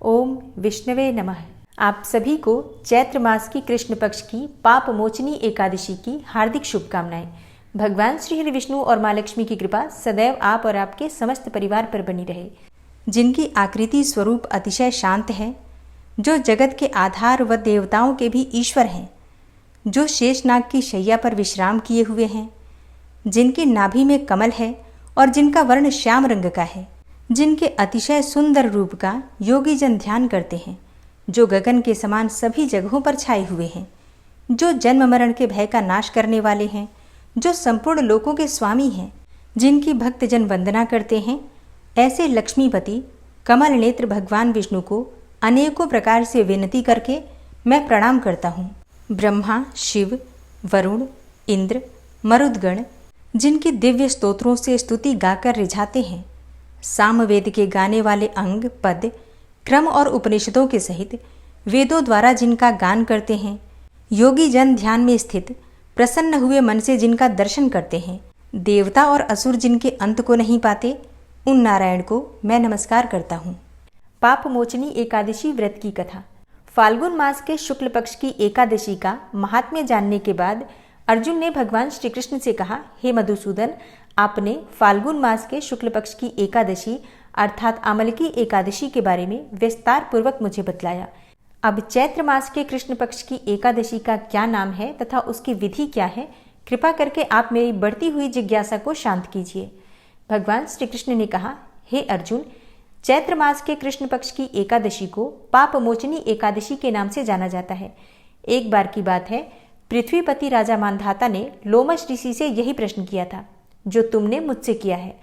ओम विष्णवे नमः। आप सभी को चैत्र मास की कृष्ण पक्ष की पाप मोचनी एकादशी की हार्दिक शुभकामनाएं। भगवान श्री हरि विष्णु और माँ लक्ष्मी की कृपा सदैव आप और आपके समस्त परिवार पर बनी रहे। जिनकी आकृति स्वरूप अतिशय शांत है, जो जगत के आधार व देवताओं के भी ईश्वर हैं, जो शेषनाग की शैया पर विश्राम किए हुए हैं, जिनकी नाभि में कमल है और जिनका वर्ण श्याम रंग का है, जिनके अतिशय सुंदर रूप का योगी जन ध्यान करते हैं, जो गगन के समान सभी जगहों पर छाए हुए हैं, जो जन्म मरण के भय का नाश करने वाले हैं, जो संपूर्ण लोकों के स्वामी हैं, जिनकी भक्तजन वंदना करते हैं, ऐसे लक्ष्मीपति कमल नेत्र भगवान विष्णु को अनेकों प्रकार से विनती करके मैं प्रणाम करता हूँ। ब्रह्मा, शिव, वरुण, इंद्र, मरुदगण जिनकी दिव्य स्तोत्रों से स्तुति गाकर रिझाते हैं, सामवेद के गाने वाले अंग, पद, क्रम और उपनिषदों के सहित वेदों द्वारा जिनका गान करते हैं, योगी जन ध्यान में स्थित प्रसन्न हुए मन से जिनका दर्शन करते हैं, देवता और असुर जिनके अंत को नहीं पाते, उन नारायण को मैं नमस्कार करता हूँ। पाप मोचनी एकादशी व्रत की कथा। फाल्गुन मास के शुक्ल पक्ष की एकादशी का महात्म्य जानने के बाद अर्जुन ने भगवान श्री कृष्ण से कहा, हे मधुसूदन, आपने फाल्गुन मास के शुक्ल पक्ष की एकादशी अर्थात आमलकी एकादशी के बारे में विस्तार पूर्वक मुझे बतलाया। अब चैत्र मास के कृष्ण पक्ष की एकादशी का क्या नाम है तथा उसकी विधि क्या है, कृपा करके आप मेरी बढ़ती हुई जिज्ञासा को शांत कीजिए। भगवान श्री कृष्ण ने कहा, हे अर्जुन, चैत्र मास के कृष्ण पक्ष की एकादशी को पाप मोचनी एकादशी के नाम से जाना जाता है। एक बार की बात है, पृथ्वीपति राजा मांधाता ने लोमश ऋषि से यही प्रश्न किया था जो तुमने मुझसे किया है।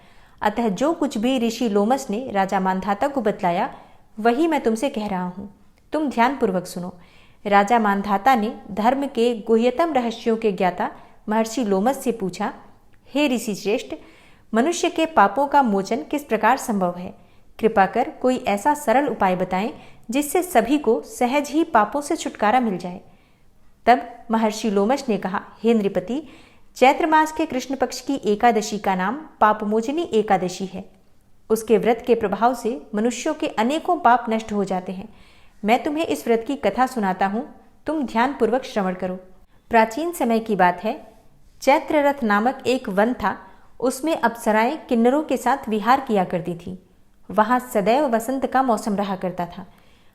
अतः जो कुछ भी ऋषि लोमस ने राजा मांधाता को बतलाया वही मैं तुमसे कह रहा हूँ। तुम ध्यानपूर्वक सुनो। राजा मांधाता ने धर्म के गुह्यतम रहस्यों के ज्ञाता महर्षि लोमस से पूछा, हे ऋषि श्रेष्ठ, मनुष्य के पापों का मोचन किस प्रकार संभव है? कृपा कर कोई ऐसा सरल उपाय बताएं जिससे सभी को सहज ही पापों से छुटकारा मिल जाए। तब महर्षि लोमश ने कहा, हे नृपति, चैत्र मास के कृष्ण पक्ष की एकादशी का नाम पापमोचनी एकादशी है। उसके व्रत के प्रभाव से मनुष्यों के अनेकों पाप नष्ट हो जाते हैं। मैं तुम्हें इस व्रत की कथा सुनाता हूँ, तुम ध्यानपूर्वक श्रवण करो। प्राचीन समय की बात है, चैत्ररथ नामक एक वन था। उसमें अप्सराएं किन्नरों के साथ विहार किया करती थी। वहाँ सदैव वसंत का मौसम रहा करता था,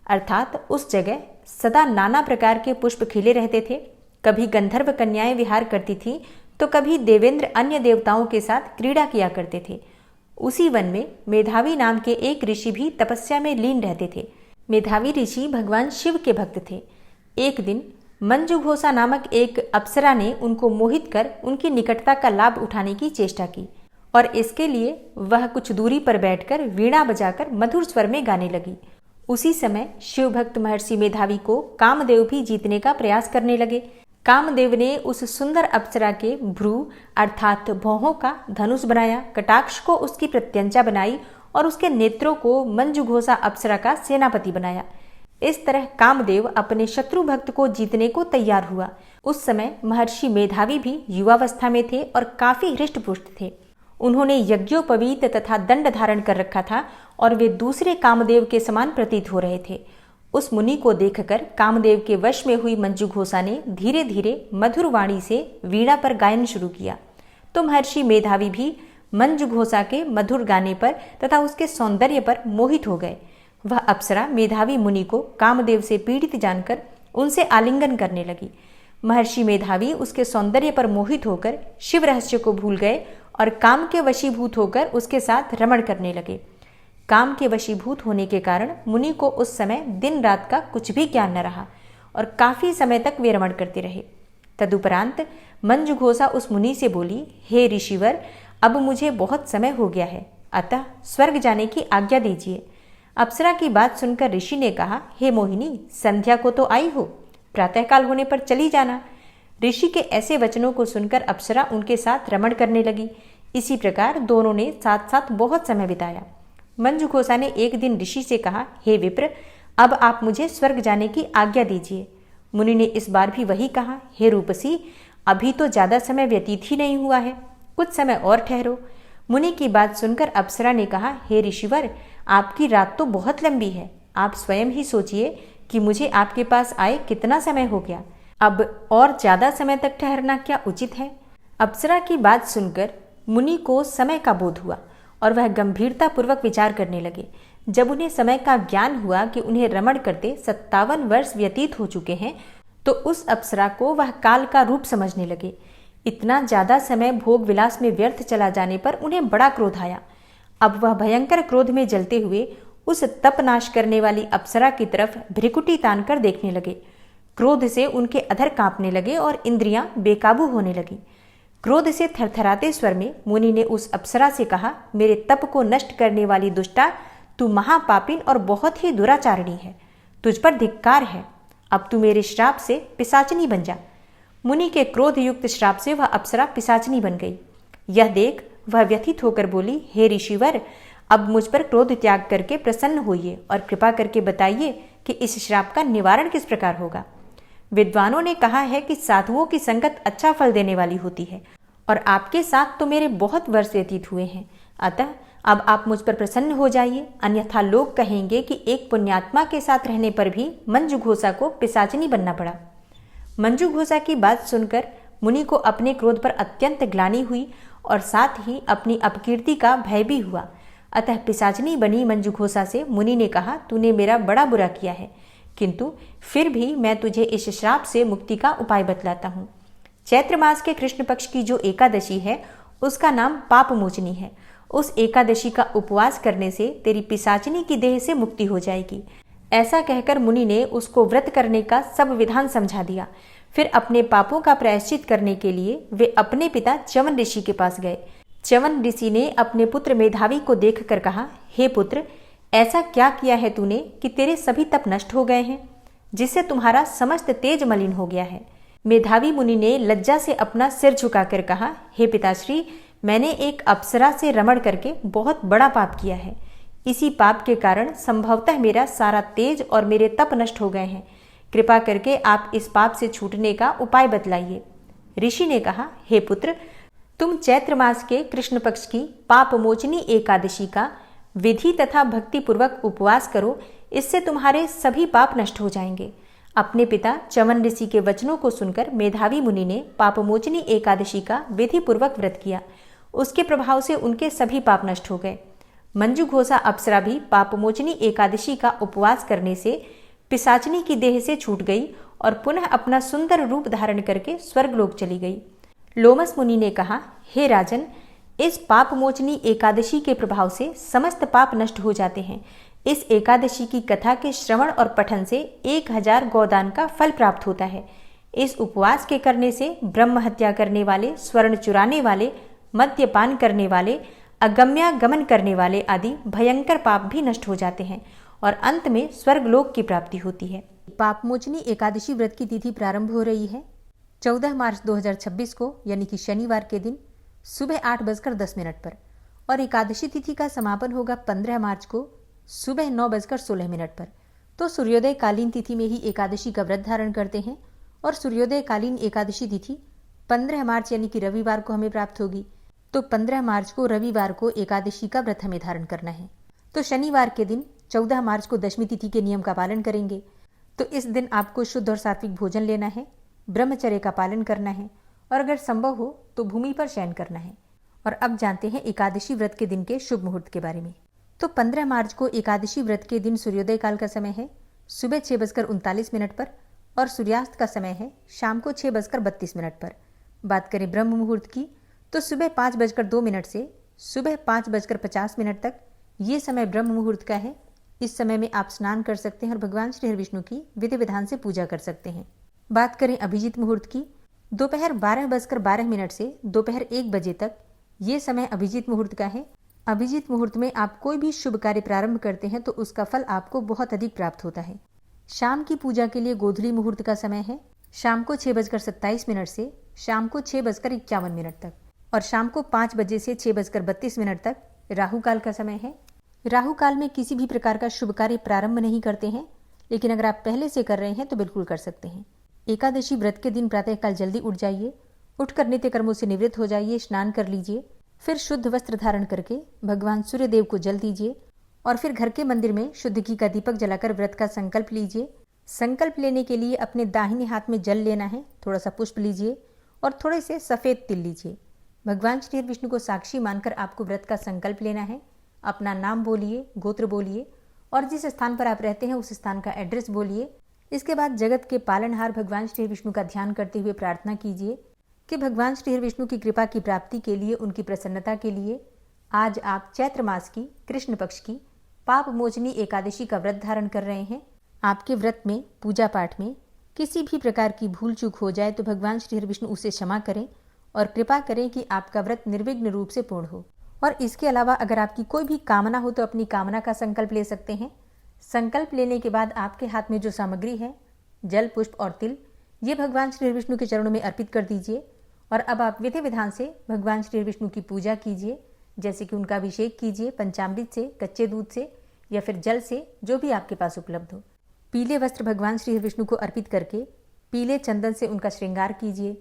अर्थात उस जगह सदा नाना प्रकार के पुष्प खिले रहते थे। कभी गंधर्व कन्याएं विहार करती थी तो कभी देवेंद्र अन्य देवताओं के साथ क्रीड़ा किया करते थे। उसी वन में मेधावी नाम के एक ऋषि भी तपस्या में लीन रहते थे। मेधावी ऋषि भगवान शिव के भक्त थे। एक दिन मंजुघोषा नामक एक अप्सरा ने उनको मोहित कर उनकी निकटता का लाभ उठाने की चेष्टा की और इसके लिए वह कुछ दूरी पर बैठकर वीणा बजाकर मधुर स्वर में गाने लगी। उसी समय शिव भक्त महर्षि मेधावी को कामदेव भी जीतने का प्रयास करने लगे। कामदेव ने उस सुंदर अप्सरा के भ्रू अर्थात भौहों का धनुष बनाया, कटाक्ष को उसकी प्रत्यंचा बनाई और उसके नेत्रों को मंजुघोषा अप्सरा का सेनापति बनाया। इस तरह कामदेव अपने शत्रु भक्त को जीतने को तैयार हुआ। उस समय महर्षि मेधावी भी युवावस्था में थे और काफी हृष्ट-पुष्ट थे। उन्होंने यज्ञोपवीत तथा दंड धारण कर रखा था और वे दूसरे कामदेव के समान प्रतीत हो रहे थे। उस मुनि को देखकर कामदेव के वश में हुई मंजुघोषा ने धीरे धीरे मधुर वाणी से वीणा पर गायन शुरू किया। तो महर्षि मेधावी भी मंजुघोषा के मधुर गाने पर तथा उसके सौंदर्य पर मोहित हो गए। वह अप्सरा मेधावी मुनि को कामदेव से पीड़ित जानकर उनसे आलिंगन करने लगी। महर्षि मेधावी उसके सौंदर्य पर मोहित होकर शिव रहस्य को भूल गए और काम के वशीभूत होकर उसके साथ रमण करने लगे। काम के वशीभूत होने के कारण मुनि को उस समय दिन रात का कुछ भी ज्ञान न रहा और काफी समय तक वे रमण करते रहे। तदुपरांत मंजुघोषा उस मुनि से बोली, हे ऋषिवर, अब मुझे बहुत समय हो गया है, अतः स्वर्ग जाने की आज्ञा दीजिए। अप्सरा की बात सुनकर ऋषि ने कहा, हे मोहिनी, संध्या को तो आई हो, प्रातःकाल होने पर चली जाना। ऋषि के ऐसे वचनों को सुनकर अप्सरा उनके साथ रमण करने लगी। इसी प्रकार दोनों ने साथ साथ बहुत समय बिताया। मंजुघोषा ने एक दिन ऋषि से कहा, हे विप्र, अब आप मुझे स्वर्ग जाने की आज्ञा दीजिए। मुनि ने इस बार भी वही कहा, हे रूपसी, अभी तो ज्यादा समय व्यतीत ही नहीं हुआ है, कुछ समय और ठहरो। मुनि की बात सुनकर अप्सरा ने कहा, हे ऋषिवर, आपकी रात तो बहुत लंबी है, आप स्वयं ही सोचिए कि मुझे आपके पास आए कितना समय हो गया। अब और ज़्यादा समय तक ठहरना क्या उचित है? अप्सरा की बात सुनकर मुनि को समय का बोध हुआ और वह गंभीरतापूर्वक विचार करने लगे। जब उन्हें समय का ज्ञान हुआ कि उन्हें रमण करते 57 वर्ष व्यतीत हो चुके हैं, तो उस अप्सरा को वह काल का रूप समझने लगे। इतना ज्यादा समय भोग विलास में व्यर्थ चला जाने पर उन्हें बड़ा क्रोध आया। अब वह भयंकर क्रोध में जलते हुए उस तप नाश करने वाली अप्सरा की तरफ भ्रिकुटी तानकर देखने लगे। क्रोध से उनके अधर कांपने लगे और इंद्रियां बेकाबू होने लगी। क्रोध से थरथराते स्वर में मुनि ने उस अप्सरा से कहा, मेरे तप को नष्ट करने वाली दुष्टा, तू महापापिन और बहुत ही दुराचारणी है। तुझ पर धिक्कार है। अब तू मेरे श्राप से पिशाचनी बन जा। मुनि के क्रोध युक्त श्राप से वह अप्सरा पिशाचनी बन गई। यह देख वह व्यथित होकर बोली, हे ऋषिवर, अब मुझ पर क्रोध त्याग करके प्रसन्न होइए और कृपा करके बताइए कि इस श्राप का निवारण किस प्रकार होगा। विद्वानों ने कहा है कि साधुओं की संगत अच्छा फल देने वाली होती है और आपके साथ तो मेरे बहुत वर्ष व्यतीत हुए हैं। अतः अब आप मुझ पर प्रसन्न हो जाइए, अन्यथा लोग कहेंगे कि एक पुण्यात्मा के साथ रहने पर भी मंजू घोषा को पिशाचनी बनना पड़ा। मंजू घोषा की बात सुनकर मुनि को अपने क्रोध पर अत्यंत ग्लानि हुई और साथ ही अपनी अपकीर्ति का भय भी हुआ। अतः पिशाचनी बनी मंजू घोषा से मुनि ने कहा, तूने मेरा बड़ा बुरा किया है, किंतु फिर भी मैं तुझे इस श्राप से मुक्ति का उपाय बतलाता हूँ। चैत्र मास के कृष्ण पक्ष की जो एकादशी है उसका नाम पाप मोचनी है। उस एकादशी का उपवास करने से तेरी पिशाचनी की देह से मुक्ति हो जाएगी। ऐसा कहकर मुनि ने उसको व्रत करने का सब विधान समझा दिया। फिर अपने पापों का प्रायश्चित करने के लिए वे अपने पिता च्यवन ऋषि के पास गए। च्यवन ऋषि ने अपने पुत्र मेधावी को देखकर कहा, हे पुत्र, ऐसा क्या किया है तूने कि तेरे सभी तप नष्ट हो गए हैं, जिससे तुम्हारा समस्त तेज मलिन हो गया है। मेधावी मुनि ने लज्जा से अपना सिर झुकाकर कहा, हे पिताश्री, मैंने एक अप्सरा से रमण करके बहुत बड़ा पाप किया है। इसी पाप के कारण संभवतः मेरा सारा तेज और मेरे तप नष्ट हो गए हैं। कृपा करके आप इस पाप से छूटने का उपाय बतलाइए। ऋषि ने कहा, हे पुत्र, तुम चैत्र मास के कृष्ण पक्ष की पाप मोचनी एकादशी का विधि तथा भक्ति पूर्वक उपवास करो, इससे तुम्हारे सभी पाप नष्ट हो जाएंगे। अपने पिता च्यवन ऋषि के वचनों को सुनकर मेधावी मुनि ने पापमोचनी एकादशी का विधि पूर्वक व्रत किया। उसके प्रभाव से उनके सभी पाप नष्ट हो गए। मंजू घोषा अप्सरा भी पापमोचनी एकादशी का उपवास करने से पिशाचनी की देह से छूट गई और पुनः अपना सुंदर रूप धारण करके स्वर्गलोक चली गई। लोमस मुनि ने कहा, हे राजन, इस पापमोचनी एकादशी के प्रभाव से समस्त पाप नष्ट हो जाते हैं। इस एकादशी की कथा के श्रवण और पठन से 1000 गोदान का फल प्राप्त होता है। इस उपवास के करने से ब्रह्म हत्या करने वाले, स्वर्ण चुराने वाले, मद्यपान करने वाले, अगम्यागमन करने वाले आदि भयंकर पाप भी नष्ट हो जाते हैं और अंत में स्वर्गलोक की प्राप्ति होती है। पापमोचनी एकादशी व्रत की तिथि प्रारंभ हो रही है 14 मार्च 2026 को, यानी कि शनिवार के दिन सुबह 8:10 पर, और एकादशी तिथि का समापन होगा 15 मार्च को सुबह 9:16 पर। तो सूर्योदय कालीन तिथि में ही एकादशी का व्रत धारण करते हैं और सूर्योदय कालीन एकादशी तिथि 15 मार्च यानी कि रविवार को हमें प्राप्त होगी। तो 15 मार्च को रविवार को एकादशी का व्रत हमें धारण करना है। तो शनिवार के दिन 14 मार्च को दशमी तिथि के नियम का पालन करेंगे। तो इस दिन आपको शुद्ध और सात्विक भोजन लेना है, ब्रह्मचर्य का पालन करना है और अगर संभव हो तो भूमि पर शयन करना है। और अब जानते हैं एकादशी व्रत के दिन के शुभ मुहूर्त के बारे में। तो 15 मार्च को एकादशी व्रत के दिन सूर्योदय काल का समय है सुबह 6:39 पर और सूर्यास्त का समय है शाम को 6:32 पर। बात करें ब्रह्म मुहूर्त की तो सुबह 5:02 से सुबह 5:50 तक ये समय ब्रह्म मुहूर्त का है। इस समय में आप स्नान कर सकते हैं और भगवान श्री हरिविष्णु की विधि विधान से पूजा कर सकते हैं। बात करें अभिजीत मुहूर्त की, दोपहर 12:12 से दोपहर 1 बजे तक ये समय अभिजीत मुहूर्त का है। अभिजीत मुहूर्त में आप कोई भी शुभ कार्य प्रारंभ करते हैं तो उसका फल आपको बहुत अधिक प्राप्त होता है। शाम की पूजा के लिए गोधूली मुहूर्त का समय है शाम को 6:27 से शाम को 6:51 तक और शाम को 5 बजे से 6:32 तक राहु काल का समय है। राहु काल में किसी भी प्रकार का शुभ कार्य प्रारंभ नहीं करते हैं, लेकिन अगर आप पहले से कर रहे हैं तो बिल्कुल कर सकते हैं। एकादशी व्रत के दिन प्रातःकाल जल्दी उठ जाइए, उठकर नित्य कर्मों से निवृत्त हो जाइए, स्नान कर लीजिए, फिर शुद्ध वस्त्र धारण करके भगवान सूर्यदेव को जल दीजिए और फिर घर के मंदिर में शुद्ध घी का दीपक जलाकर व्रत का संकल्प लीजिए। संकल्प लेने के लिए अपने दाहिने हाथ में जल लेना है, थोड़ा सा पुष्प लीजिए और थोड़े से सफ़ेद तिल लीजिए। भगवान श्री विष्णु को साक्षी मानकर आपको व्रत का संकल्प लेना है। अपना नाम बोलिए, गोत्र बोलिए और जिस स्थान पर आप रहते हैं उस स्थान का एड्रेस बोलिए। इसके बाद जगत के पालनहार भगवान श्री विष्णु का ध्यान करते हुए प्रार्थना कीजिए कि भगवान श्री विष्णु की कृपा की प्राप्ति के लिए, उनकी प्रसन्नता के लिए आज आप चैत्र मास की कृष्ण पक्ष की पाप मोचनी एकादशी का व्रत धारण कर रहे हैं। आपके व्रत में, पूजा पाठ में किसी भी प्रकार की भूल चूक हो जाए तो भगवान श्री विष्णु उसे क्षमा करें और कृपा करें कि आपका व्रत निर्विघ्न रूप से पूर्ण हो। और इसके अलावा अगर आपकी कोई भी कामना हो तो अपनी कामना का संकल्प ले सकते हैं। संकल्प लेने के बाद आपके हाथ में जो सामग्री है, जल, पुष्प और तिल, ये भगवान श्री विष्णु के चरणों में अर्पित कर दीजिए। और अब आप विधि विधान से भगवान श्री विष्णु की पूजा कीजिए, जैसे कि उनका अभिषेक कीजिए पंचामृत से, कच्चे दूध से या फिर जल से, जो भी आपके पास उपलब्ध हो। पीले वस्त्र भगवान श्री विष्णु को अर्पित करके पीले चंदन से उनका श्रृंगार कीजिए।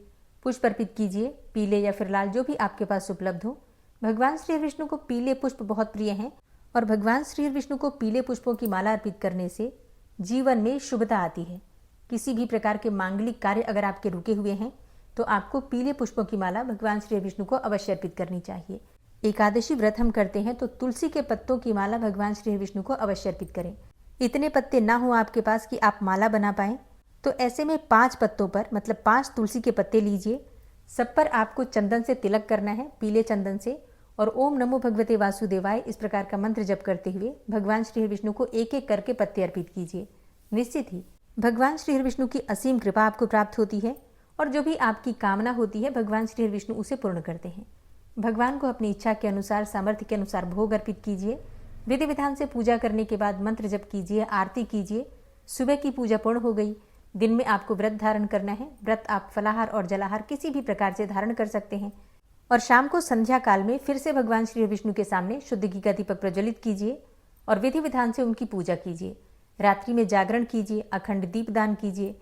पुष्प अर्पित कीजिए, पीले या फिर लाल, जो भी आपके पास उपलब्ध हो। भगवान श्री विष्णु को पीले पुष्प बहुत प्रिय हैं और भगवान श्री विष्णु को पीले पुष्पों की माला अर्पित करने से जीवन में शुभता आती है। किसी भी प्रकार के मांगलिक कार्य अगर आपके रुके हुए हैं तो आपको पीले पुष्पों की माला भगवान श्री विष्णु को अवश्य अर्पित करनी चाहिए। एकादशी व्रत हम करते हैं तो तुलसी के पत्तों की माला भगवान श्री विष्णु को अवश्य अर्पित करें। इतने पत्ते ना हो आपके पास कि आप माला बना पाएं तो ऐसे में 5 पत्तों पर, मतलब 5 तुलसी के पत्ते लीजिए। सब पर आपको चंदन से तिलक करना है, पीले चंदन से, और ओम नमो भगवते वासुदेवाय इस प्रकार का मंत्र जप करते हुए भगवान श्री विष्णु को एक एक करके पत्ते अर्पित कीजिए। निश्चित ही भगवान श्री विष्णु की असीम कृपा आपको प्राप्त होती है और जो भी आपकी कामना होती है भगवान श्री विष्णु उसे पूर्ण करते हैं। भगवान को अपनी इच्छा के अनुसार, सामर्थ्य के अनुसार भोग अर्पित कीजिए। विधि विधान से पूजा करने के बाद मंत्र जप कीजिए, आरती कीजिए। सुबह की पूजा पूर्ण हो गई। दिन में आपको व्रत धारण करना है। व्रत आप फलाहार और जलाहार किसी भी प्रकार से धारण कर सकते हैं। और शाम को संध्या काल में फिर से भगवान श्री विष्णु के सामने शुद्ध घी का दीपक प्रज्वलित कीजिए और विधि विधान से उनकी पूजा कीजिए। रात्रि में जागरण कीजिए, अखंड दीप दान कीजिए।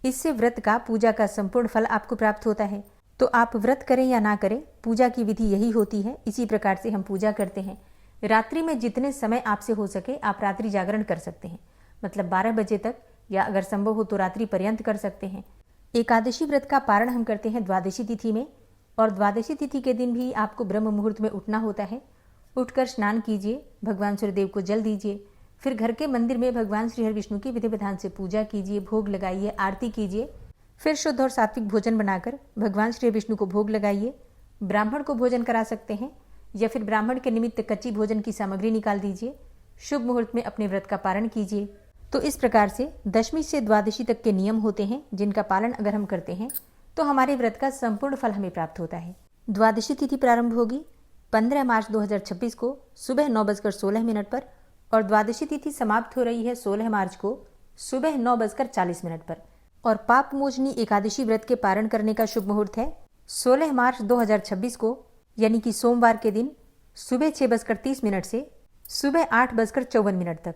इससे व्रत का, पूजा का संपूर्ण फल आपको प्राप्त होता है। तो आप व्रत करें या ना करें, पूजा की विधि यही होती है। इसी प्रकार से हम पूजा करते हैं। रात्रि में जितने समय आपसे हो सके आप रात्रि जागरण कर सकते हैं, मतलब 12 बजे तक, या अगर संभव हो तो रात्रि पर्यंत कर सकते हैं। एकादशी व्रत का पारण हम करते हैं द्वादशी तिथि में, और द्वादशी तिथि के दिन भी आपको ब्रह्म मुहूर्त में उठना होता है। उठकर स्नान कीजिए, भगवान सूर्यदेव को जल दीजिए, फिर घर के मंदिर में भगवान श्री विष्णु की विधि विधान से पूजा कीजिए, भोग लगाइए, आरती कीजिए। फिर शुद्ध और सात्विक भोजन बनाकर भगवान श्री विष्णु को भोग लगाइए। ब्राह्मण को भोजन करा सकते हैं या फिर ब्राह्मण के निमित्त कच्ची भोजन की सामग्री निकाल दीजिए। शुभ मुहूर्त में अपने व्रत का पारण कीजिए। तो इस प्रकार से दशमी से द्वादशी तक के नियम होते हैं, जिनका पालन अगर हम करते हैं तो हमारे व्रत का संपूर्ण फल हमें प्राप्त होता है। द्वादशी तिथि प्रारंभ होगी 15 मार्च 2026 को सुबह 9:16 पर और द्वादशी तिथि समाप्त हो रही है 16 मार्च को सुबह 9:40 पर। और पाप मोचनी एकादशी व्रत के पारण करने का शुभ मुहूर्त है 16 मार्च 2026 को, यानी कि सोमवार के दिन सुबह 6:30 से सुबह 8:54 तक।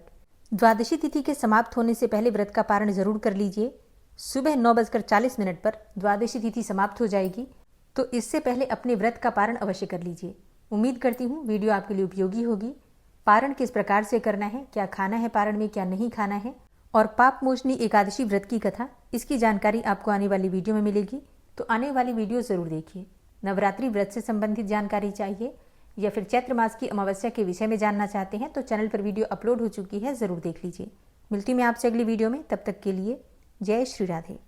द्वादशी तिथि के समाप्त होने से पहले व्रत का पारण जरूर कर लीजिए। सुबह 9:40 पर द्वादशी तिथि समाप्त हो जाएगी, तो इससे पहले अपने व्रत का पारण अवश्य कर लीजिए। उम्मीद करती हूँ वीडियो आपके लिए उपयोगी होगी। पारण किस प्रकार से करना है, क्या खाना है पारण में, क्या नहीं खाना है, और पाप मोचनी एकादशी व्रत की कथा, इसकी जानकारी आपको आने वाली वीडियो में मिलेगी। तो आने वाली वीडियो जरूर देखिए। नवरात्रि व्रत से संबंधित जानकारी चाहिए या फिर चैत्र मास की अमावस्या के विषय में जानना चाहते हैं तो चैनल पर वीडियो अपलोड हो चुकी है, जरूर देख लीजिए। मिलती मैं आपसे अगली वीडियो में, तब तक के लिए जय श्री राधे।